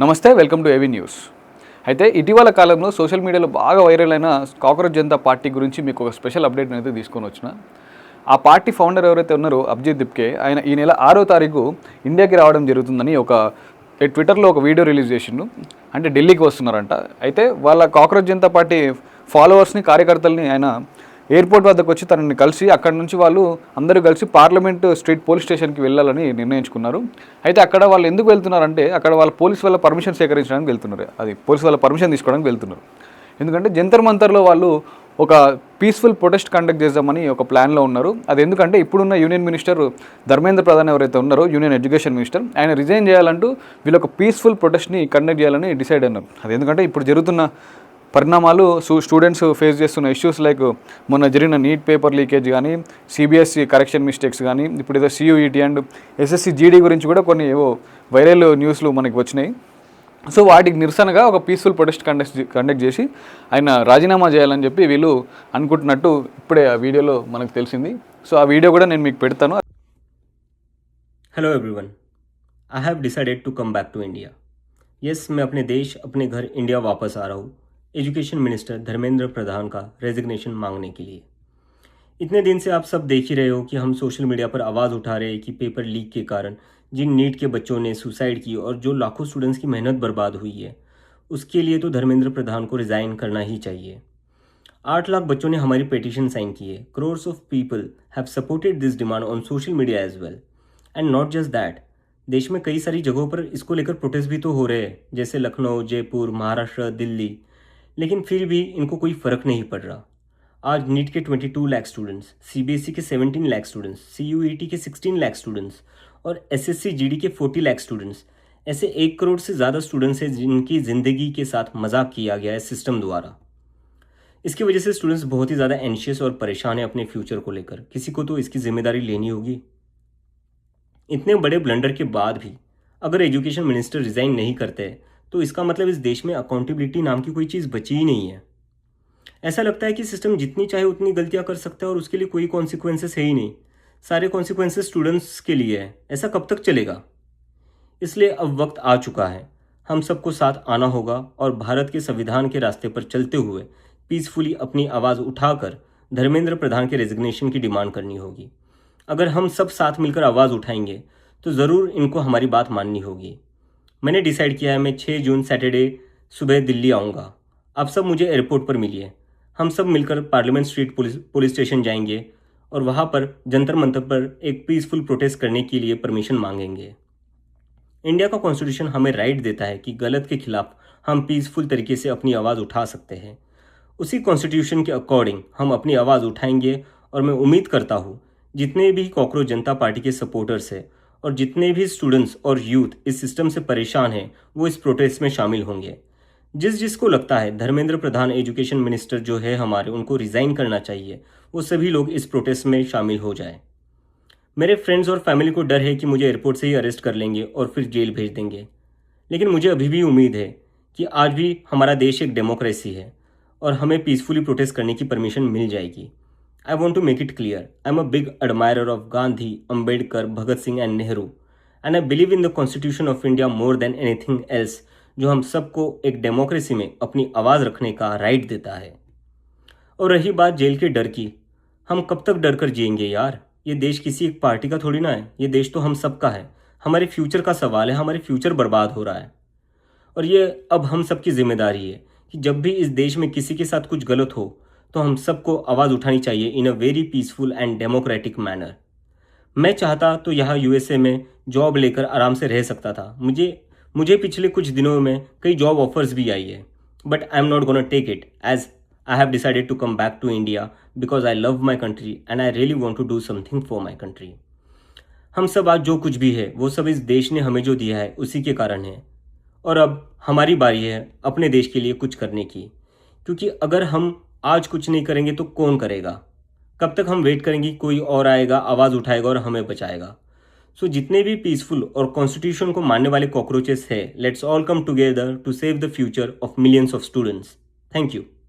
నమస్తే, welcome to AV news. అయితే ఇటీవల కాలంలో సోషల్ మీడియాలో బాగా వైరల్ అయిన కాక్రోచ్ జనతా పార్టీ గురించి మీకు ఒక స్పెషల్ అప్డేట్ అయితే తీసుకొని వచ్చిన. ఆ పార్టీ ఫౌండర్ ఎవరైతే ఉన్నారో అభిజిత్ దిప్కే, ఆయన ఈ నెల 6వ తారీఖు ఇండియాకి రావడం జరుగుతుందని ట్విట్టర్లో ఒక వీడియో రిలీజ్ చేసిండు. అంటే ఢిల్లీకి వస్తున్నారంట. అయితే వాళ్ళ కాక్రోచ్ జనతా పార్టీ ఫాలోవర్స్ని, కార్యకర్తల్ని ఆయన ఎయిర్పోర్ట్ వద్దకు వచ్చి తనని కలిసి అక్కడ నుంచి వాళ్ళు అందరూ కలిసి పార్లమెంట్ స్ట్రీట్ పోలీస్ స్టేషన్కి వెళ్ళాలని నిర్ణయించుకున్నారు. అయితే అక్కడ వాళ్ళు ఎందుకు వెళ్తున్నారంటే అక్కడ వాళ్ళ పోలీస్ వాళ్ళ పర్మిషన్ సేకరించడానికి వెళ్తున్నారు. అది పోలీస్ వాళ్ళ పర్మిషన్ తీసుకోవడానికి వెళ్తున్నారు. ఎందుకంటే జంతర్ మంతర్లో వాళ్ళు ఒక పీస్ఫుల్ ప్రొటెస్ట్ కండక్ట్ చేద్దామని ఒక ప్లాన్లో ఉన్నారు. అది ఎందుకంటే ఇప్పుడున్న యూనియన్ మినిస్టర్ ధర్మేంద్ర ప్రధాన్ ఎవరైతే ఉన్నారో, యూనియన్ ఎడ్యుకేషన్ మినిస్టర్, ఆయన రిజైన్ చేయాలంటూ వీళ్ళు ఒక పీస్ఫుల్ ప్రొటెస్ట్ని కండక్ట్ చేయాలని డిసైడ్ అయినారు. అది ఎందుకంటే ఇప్పుడు జరుగుతున్న పరిణామాలు, స్టూడెంట్స్ ఫేస్ చేస్తున్న ఇష్యూస్ లైక్ మొన్న జరిగిన నీట్ పేపర్ లీకేజ్ కానీ, సిబిఎస్ఈ కరెక్షన్ మిస్టేక్స్ కానీ, ఇప్పుడు ఏదో సియూఈటీ అండ్ ఎస్ఎస్సి జీడీ గురించి కూడా కొన్ని ఏవో వైరల్ న్యూస్లు మనకి వచ్చినాయి. సో వాటికి నిరసనగా ఒక పీస్ఫుల్ ప్రొటెస్ట్ కండక్ట్ చేసి ఆయన రాజీనామా చేయాలని చెప్పి వీళ్ళు అనుకుంటున్నట్టు ఇప్పుడే ఆ వీడియోలో మనకు తెలిసింది. సో ఆ వీడియో కూడా నేను మీకు పెడతాను. Hello everyone, I have decided to come back to India. Yes, मैं अपने देश, अपने घर इंडिया वापस आ रहा हूँ एजुकेशन मिनिस्टर धर्मेंद्र प्रधान का रेजिग्नेशन मांगने के लिए. इतने दिन से आप सब देख ही रहे हो कि हम सोशल मीडिया पर आवाज़ उठा रहे हैं कि पेपर लीक के कारण जिन नीट के बच्चों ने सुसाइड की और जो लाखों स्टूडेंट्स की मेहनत बर्बाद हुई है, उसके लिए तो धर्मेंद्र प्रधान को रिज़ाइन करना ही चाहिए. 8 लाख बच्चों ने हमारी पिटीशन साइन की है. Crores of people have supported this demand on social media as well. And not just that, देश में कई सारी जगहों पर इसको लेकर प्रोटेस्ट भी तो हो रहे हैं, जैसे लखनऊ, जयपुर, महाराष्ट्र, दिल्ली. लेकिन फिर भी इनको कोई फ़र्क नहीं पड़ रहा. आज नीट के 22 लाख स्टूडेंट्स, सीबीएसई के 17 लाख स्टूडेंट्स, सीयूईटी के 16 लाख स्टूडेंट्स और एसएससी जीडी के 40 लाख स्टूडेंट्स, ऐसे 1 करोड़ से ज़्यादा स्टूडेंट्स हैं जिनकी ज़िंदगी के साथ मजाक किया गया है सिस्टम द्वारा. इसकी वजह से स्टूडेंट्स बहुत ही ज़्यादा एंशियस और परेशान हैं अपने फ्यूचर को लेकर. किसी को तो इसकी जिम्मेदारी लेनी होगी. इतने बड़े ब्लंडर के बाद भी अगर एजुकेशन मिनिस्टर रिज़ाइन नहीं करते तो इसका मतलब इस देश में अकाउंटेबिलिटी नाम की कोई चीज़ बची ही नहीं है. ऐसा लगता है कि सिस्टम जितनी चाहे उतनी गलतियां कर सकता है और उसके लिए कोई कॉन्सिक्वेंसेस है ही नहीं. सारे कॉन्सिक्वेंसेस स्टूडेंट्स के लिए है. ऐसा कब तक चलेगा? इसलिए अब वक्त आ चुका है. हम सबको साथ आना होगा और भारत के संविधान के रास्ते पर चलते हुए पीसफुली अपनी आवाज़ उठाकर धर्मेंद्र प्रधान के रेजिग्नेशन की डिमांड करनी होगी. अगर हम सब साथ मिलकर आवाज़ उठाएंगे तो ज़रूर इनको हमारी बात माननी होगी. मैंने डिसाइड किया है, मैं 6 जून सैटरडे सुबह दिल्ली आऊँगा. आप सब मुझे एयरपोर्ट पर मिलिए. हम सब मिलकर पार्लियामेंट स्ट्रीट पुलिस स्टेशन जाएंगे और वहाँ पर जंतर मंतर पर एक पीसफुल प्रोटेस्ट करने के लिए परमिशन मांगेंगे. इंडिया का कॉन्स्टिट्यूशन हमें राइट देता है कि गलत के खिलाफ हम पीसफुल तरीके से अपनी आवाज़ उठा सकते हैं. उसी कॉन्स्टिट्यूशन के अकॉर्डिंग हम अपनी आवाज़ उठाएंगे और मैं उम्मीद करता हूँ जितने भी कॉकरोच जनता पार्टी के सपोर्टर्स हैं और जितने भी स्टूडेंट्स और यूथ इस सिस्टम से परेशान हैं वो इस प्रोटेस्ट में शामिल होंगे. जिसको लगता है धर्मेंद्र प्रधान एजुकेशन मिनिस्टर जो है हमारे, उनको रिज़ाइन करना चाहिए, वो सभी लोग इस प्रोटेस्ट में शामिल हो जाएं. मेरे फ्रेंड्स और फैमिली को डर है कि मुझे एयरपोर्ट से ही अरेस्ट कर लेंगे और फिर जेल भेज देंगे. लेकिन मुझे अभी भी उम्मीद है कि आज भी हमारा देश एक डेमोक्रेसी है और हमें पीसफुली प्रोटेस्ट करने की परमिशन मिल जाएगी. I want to make it clear, I am a big admirer of Gandhi, Ambedkar, Bhagat Singh and Nehru, and I believe in the Constitution of India more than anything else, जो हम सबको एक democracy में अपनी आवाज़ रखने का right देता है. और रही बात जेल के डर की, हम कब तक डर कर जिएंगे यार? ये देश किसी एक पार्टी का थोड़ी ना है. ये देश तो हम सबका है. हमारे फ्यूचर का सवाल है. हमारे फ्यूचर बर्बाद हो रहा है और ये अब हम सबकी जिम्मेदारी है कि जब भी इस देश में किसी के साथ कुछ गलत हो तो हम सबको आवाज़ उठानी चाहिए in a very peaceful and democratic manner. मैं चाहता तो यहाँ यूएसए में जॉब लेकर आराम से रह सकता था. मुझे पिछले कुछ दिनों में कई जॉब ऑफर्स भी आई है, but I am not gonna take it as I have decided to come back to India because I love my country and I really want to do something for my country. हम सब आज जो कुछ भी है वो सब इस देश ने हमें जो दिया है उसी के कारण है और अब हमारी बारी है अपने देश के लिए कुछ करने की. क्योंकि अगर हम आज कुछ नहीं करेंगे तो कौन करेगा? कब तक हम वेट करेंगे कोई और आएगा, आवाज़ उठाएगा और हमें बचाएगा? सो जितने भी पीसफुल और कॉन्स्टिट्यूशन को मानने वाले कॉकरोचेस है, let's all come together to save the future of millions of students. Thank you.